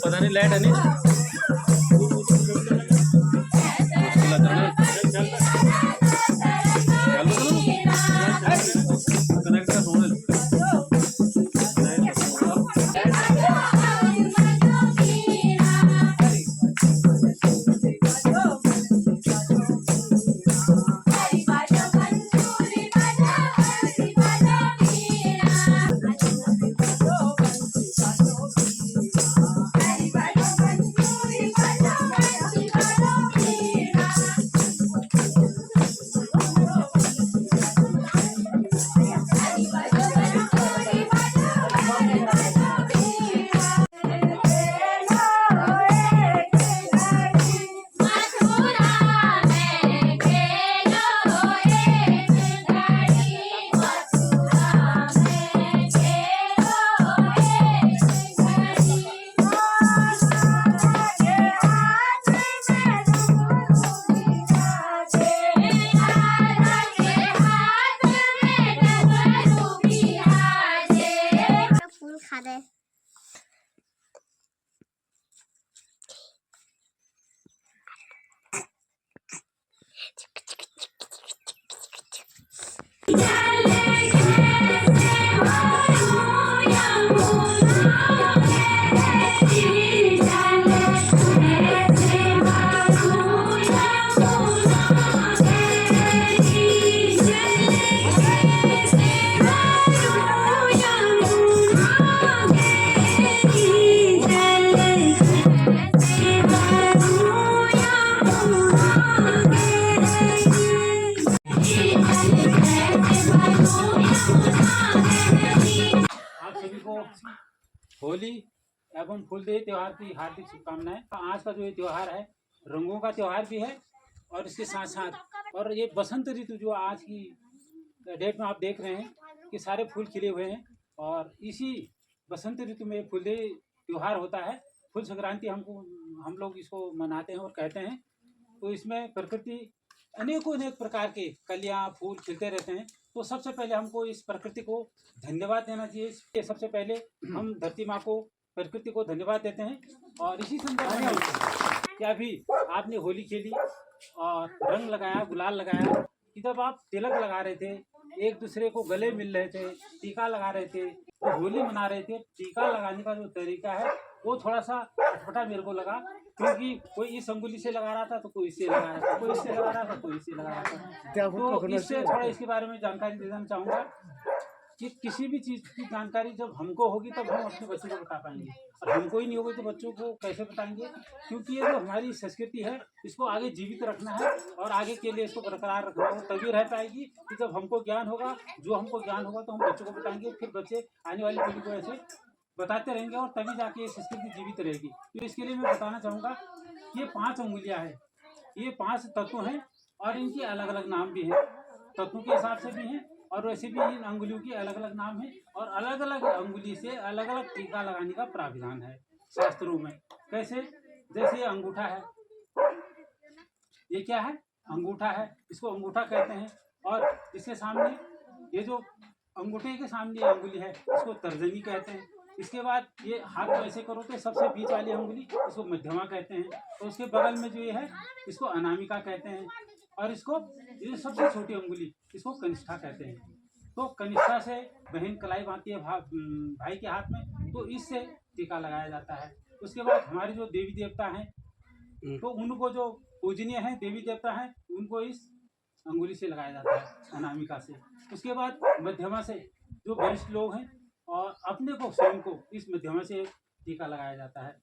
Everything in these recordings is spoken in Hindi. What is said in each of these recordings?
पता नहीं लाइट है नहीं कनेक्ट का सोने होली एवं फूलदेई त्योहार की हार्दिक शुभकामनाएं। आज का जो ये त्योहार है रंगों का त्योहार भी है और इसके साथ साथ और ये बसंत ऋतु जो आज की डेट में आप देख रहे हैं कि सारे फूल खिले हुए हैं और इसी बसंत ऋतु में फूलदेई त्योहार होता है। फूल संक्रांति हम लोग इसको मनाते हैं और कहते हैं। तो इसमें प्रकृति अनेकों प्रकार के कलियाँ फूल खिलते रहते हैं। तो सबसे पहले हमको इस प्रकृति को धन्यवाद देना चाहिए। सबसे पहले हम धरती माँ को प्रकृति को धन्यवाद देते हैं। और इसी संदर्भ में क्या भी आपने होली खेली और रंग लगाया गुलाल लगाया कि जब आप तिलक लगा रहे थे एक दूसरे को गले मिल रहे थे टीका लगा रहे थे तो होली मना रहे थे। टीका लगाने का जो तरीका है वो थोड़ा सा अटपटा मेरे को लगा क्योंकि कोई इस अंगुली से लगा रहा था तो कोई इससे लगा रहा था कोई इससे लगा रहा था कोई इससे लगा रहा था। तो इससे थोड़ा इसके बारे में जानकारी देना चाहूँगा कि किसी भी चीज़ की जानकारी जब हमको होगी तब हम अपने बच्चों को बता पाएंगे और हमको ही नहीं होगी तो बच्चों को कैसे बताएंगे। क्योंकि ये जो हमारी संस्कृति है इसको आगे जीवित रखना है और आगे के लिए इसको बरकरार रखना है। तभी रह पाएगी कि जब हमको ज्ञान होगा जो हमको ज्ञान होगा तो हम बच्चों को बताएंगे फिर बच्चे आने वाली पीढ़ी को ऐसे बताते रहेंगे और तभी जाके ये संस्कृति जीवित रहेगी। तो इसके लिए मैं बताना चाहूँगा कि ये 5 अंगुलियाँ हैं, ये 5 तत्व हैं और इनके अलग अलग नाम भी हैं। तत्वों के हिसाब से भी हैं और वैसे भी इन अंगुलियों के अलग अलग नाम हैं और अलग अलग अंगुली से अलग अलग टीका लगाने का प्राविधान है शास्त्रों में। कैसे? जैसे ये अंगूठा है, ये क्या है? अंगूठा है, इसको अंगूठा कहते हैं। और इसके सामने ये जो अंगूठे के सामने अंगुली है इसको तर्जनी कहते हैं। इसके बाद ये हाथ को ऐसे करो तो सबसे बीच वाली अंगुली इसको मध्यमा कहते हैं। तो उसके बगल में जो ये है इसको अनामिका कहते हैं और इसको ये सबसे छोटी अंगुली इसको कनिष्ठा कहते हैं। तो कनिष्ठा से बहन कलाई बांधती है भाई के हाथ में, तो इससे टीका लगाया जाता है। उसके बाद हमारे जो देवी देवता हैं तो उनको जो पूजनीय हैं देवी देवता हैं उनको इस अंगुली से लगाया जाता है अनामिका से। उसके बाद मध्यमा से जो वरिष्ठ लोग हैं और अपने को स्वयं को इस मध्यमा से टीका लगाया जाता है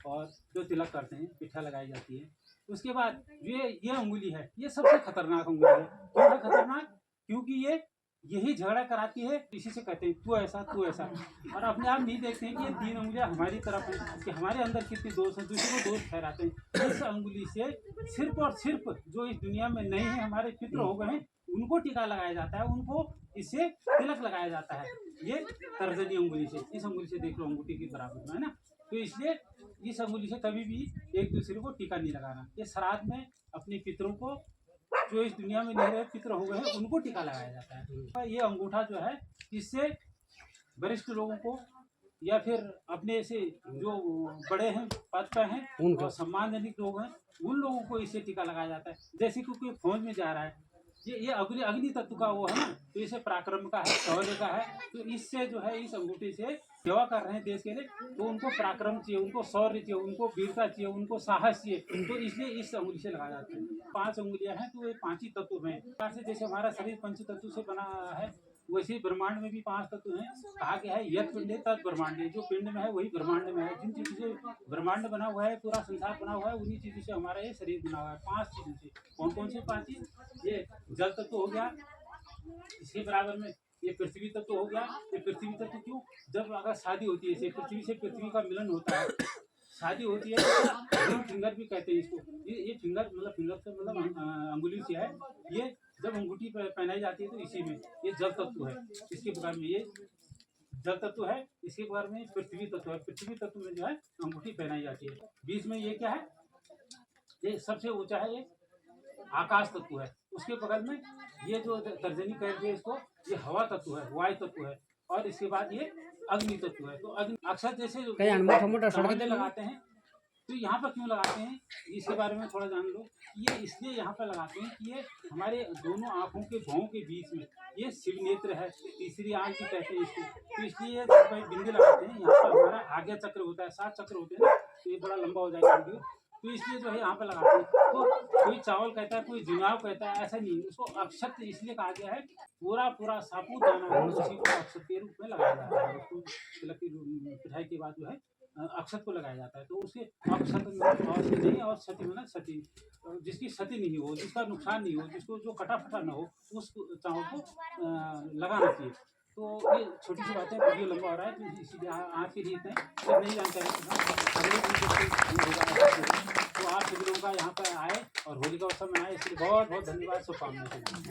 और जो तिलक करते हैं पिठा लगाई जाती है। उसके बाद ये अंगुली है, ये सबसे खतरनाक अंगुली है। क्यों है खतरनाक? क्योंकि ये यही झगड़ा कराती है। इसी से कहते हैं तू ऐसा तू ऐसा और अपने आप नहीं देखते हैं कि ये 3 अंगुलियां हमारी तरफ हैं कि हमारे अंदर कितने दोष हैं, दूसरे को दोष ठहराते हैं। इस अंगुली से सिर्फ और सिर्फ जो इस दुनिया में नहीं है हमारे पितृ हो गए हैं उनको टीका लगाया जाता है, उनको इससे तिलक लगाया जाता है। ये तर्जनी अंगुली से, इस अंगुली से देख लो अंगूठी के बराबर में है ना। तो इसलिए इस अंगुली से कभी भी एक दूसरे को टीका नहीं लगाना। ये श्राद्ध में अपने पितरों को जो इस दुनिया में नहीं रहे पितर हो गए हैं उनको टीका लगाया जाता है। ये अंगूठा जो है इससे वरिष्ठ लोगों को या फिर अपने से जो बड़े हैं, पद पे हैं और सम्मानजनक लोग हैं, उन लोगों को इससे टीका लगाया जाता है। जैसे कि कोई फौज में जा रहा है, ये अग्नि अग्नि तत्व का वो है ना, तो इसे पराक्रम का है, शौर्य का है, तो इससे जो है इस अंगूठी से सेवा कर रहे हैं देश के लिए, तो उनको पराक्रम चाहिए, उनको शौर्य चाहिए, उनको वीरता चाहिए, उनको साहस चाहिए, तो इसलिए इस अंगुली से लगाया जाता है। 5 अंगुलियां हैं, तो ये 5 ही तत्व हैं। जैसे हमारा शरीर पंच तत्व से बना है, वैसे ही ब्रह्मांड में भी 5 तत्व हैं। कहा गया है यत पिंडे तत् ब्रह्मांडे, जो पिंड में है वही ब्रह्मांड में है। जिन चीजों से ब्रह्मांड बना हुआ है, पूरा संसार बना हुआ है, उन्हीं चीजों से हमारा ये शरीर बना हुआ है। 5 चीजों से। कौन कौन से 5 चीज? ये जल तत्व हो गया, इसके बराबर में ये पृथ्वी तत्व हो गया। ये पृथ्वी तत्व क्यों? जब अगर शादी होती है, पृथ्वी से पृथ्वी का मिलन होता है, शादी होती है, तो रिंग फिंगर भी कहते हैं इसको। ये फिंगर मतलब फिंगर से मतलब अंगुली से है। ये जब अंगूठी पहनाई जाती है तो इसी में ये जल तत्व है। इसके बगल में ये जल तत्व है, इसके बगल में पृथ्वी तत्व है। पृथ्वी तत्व में जो है अंगूठी पहनाई जाती है। बीच में ये क्या है? ये सबसे ऊंचा है, ये आकाश तत्व है। उसके बगल में ये जो तर्जनी कहते हैं इसको, ये हवा तत्व है, वायु तत्व है। और इसके बाद ये अग्नि तत्व है। तो अग्नि अक्षर जैसे लगाते हैं, तो यहाँ पर क्यों लगाते हैं इसके बारे में थोड़ा जान लो। ये इसलिए यहाँ पर लगाते हैं कि ये हमारे दोनों आँखों के भौं के बीच में ये शिव नेत्र है, तीसरी आँख भी कहते हैं इसको। तो इसलिए बिंदी लगाते हैं। यहाँ पर हमारा आज्ञा चक्र होता है, 7 चक्र होते हैं ना, तो ये बड़ा लंबा हो जाएगा वीडियो, तो इसलिए जो है यहाँ पर लगाते हैं। तो कोई चावल कहता है, कोई जुनाव कहता है, ऐसा नहीं। उसको अक्षत इसलिए कहा गया है, पूरा साबुत दाना हो उसी को अक्षत के रूप में लगाया जाता है। उसको तिलक की पिठाई के बाद जो है अक्षत को लगाया जाता है। तो उसके अक्षत नहीं, और सती में ना सती, जिसकी सती नहीं हो, जिसका नुकसान नहीं हो, जिसको जो कटा फटा ना हो, उस चावल को लगाना चाहिए। तो ये छोटी सी बातें, वीडियो लंबा हो रहा है, तो इसीलिए आज के लिए इतने जब नहीं जानते हैं तो आप सभी लोगों का यहाँ पर आए और होली का उत्सव में आए, इसलिए बहुत बहुत धन्यवाद, शुभकामनाएं।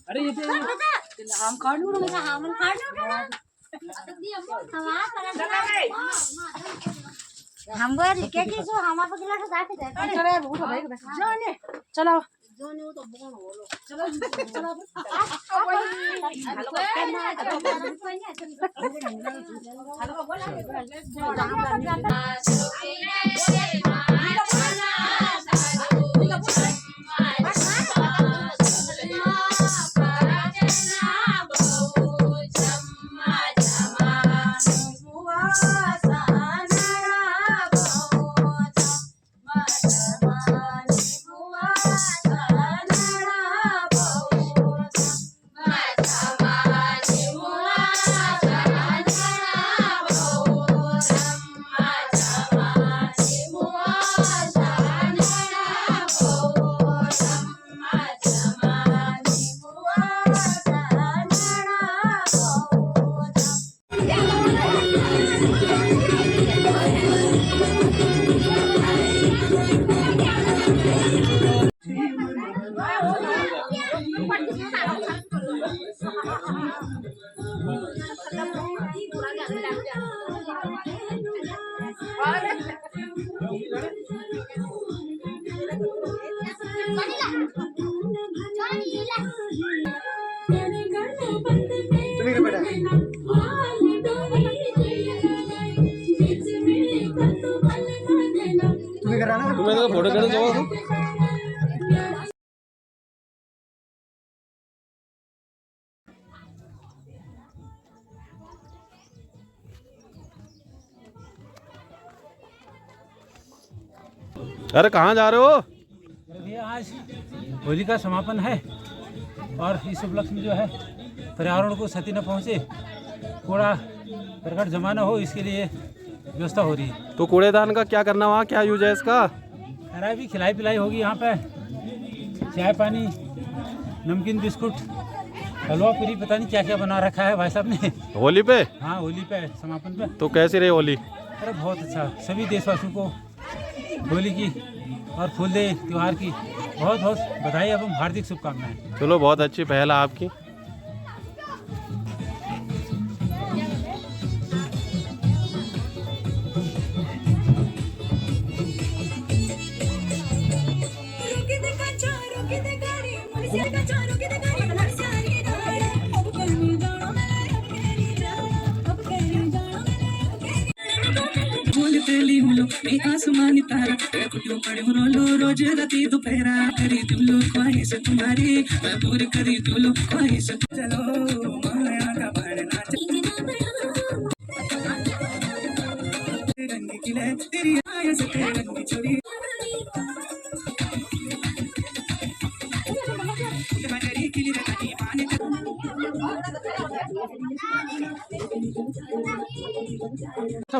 अरे ये हम खाड़ू हम बोल के कि जो हम आप गिलास जाके दे चलो बहुत भाई जाने चलो जोने वो तो बोन होलो चलो चलो तुम्हें तो फोटो करना चाहो तो अरे कहाँ जा रहे हो? भैया आज होली का समापन है और इस उपलक्ष्य में जो है पर्यावरण को क्षति न पहुँचे, कूड़ा करकट जमा न हो, इसके लिए व्यवस्था हो रही है। तो कूड़ेदान का क्या करना, वहाँ क्या यूज है इसका? अरे भी खिलाई पिलाई होगी यहाँ पे, चाय पानी, नमकीन, बिस्कुट, हलवा पूरी, पता नहीं क्या क्या बना रखा है भाई साहब ने होली पे। हाँ होली पे, समापन पे। तो कैसी रही होली? अरे बहुत अच्छा, सभी देशवासियों को होली की और फूलदे त्यौहार की बहुत बहुत बधाई एवं हार्दिक शुभकामनाएं। चलो बहुत अच्छी पहल है आपकी। आसमानी तारा कुटियो पड़े रोलो रोज राती दोपहरा करी दिलो ख्वाहिश तुम्हारी मैं पूरी करी दिलो ख्वाहिश चलो माया का बढ़ना रंग खिले तेरी आया से रंग छोड़ी तुम्हारी खिली रखी पानी तो